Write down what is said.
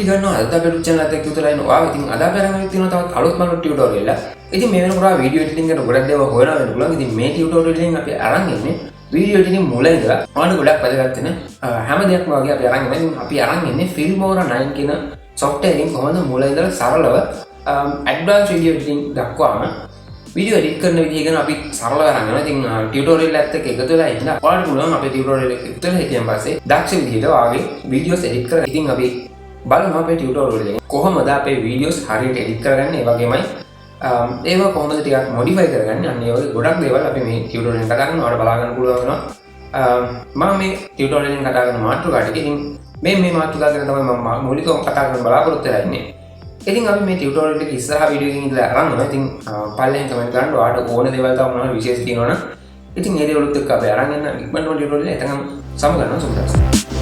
පිළිගන්නවා අද අපේ YouTube channel එකත් උදලා ඉන්නවා. ඉතින් අද අපි අරගෙන තියෙනවා තවත් අලුත් මලු ටියුටෝරියල් එකක්. ඉතින් මේ වෙනකොට වීඩියෝ එඩිටින් එකට ගොඩක් දේවල් හොයනවා වෙන්න පුළුවන්. ඉතින් මේ ටියුටෝරියල් එකෙන් අපි අරන් ඉන්නේ වීඩියෝ එඩිටින් මුල ඉඳලා ඔයාලට ගොඩක් වැදගත් වෙන හැම දෙයක්ම වගේ අපි අරන් ඉන්නේ. අපි අරන් ඉන්නේ Filmora 9 කියන software එකෙන් කොහොමද මුල ඉඳලා සරලව advanced video editing දක්වාම video edit කරන විදිහ ගැන අපි සරලව අරන් යනවා. ඉතින් ටියුටෝරියල් එකත් එක්ක එකතු වෙලා ඉන්න ඔයාලට පුළුවන් අපේ ටියුටෝරියල් එක එකතු වෙලා හිටියන් පස්සේ දක්ෂ විදිහට ඔයාගේ videos edit කරලා. ඉතින් අපි බලමු අපේ ටියුටෝරියල් එකෙන් කොහොමද අපේ videos හරියට edit කරගන්නේ. ඒ වගේමයි ඒවා කොහොමද ටිකක් modify කරගන්නේ. අන්න ඒ වගේ ගොඩක් දේවල් අපි මේ ටියුටෝරියල් එකට ගන්න ඔයාලට බලා ගන්න පුළුවන් වෙනවා. මම මේ ටියුටෝරියල් එකෙන් කතා කරන මාතෘකාවට ඉතින් මේ මාතෘකාව ගැන තමයි මම මූලිකව කතා කරන්න බලාපොරොත්තු වෙලා ඉන්නේ. ඉතින් අපි මේ ටියුටෝරියල් එක ඉස්සරහා වීඩියෝ එකකින් ඉඳලා අරන් යනවා. ඉතින් පල්ලෙන් කමෙන්ට් කරන්න ඔයාලට ඕන දේවල් තව මොනවද විශේෂ තියෙනවනම් ඉතින් ඒ දේවලුත් එක්ක අපි අරන් යන ඉක්මනටම ටියුටෝරියල් එක එතනම සමු ගන්නවා සුබදවසක්.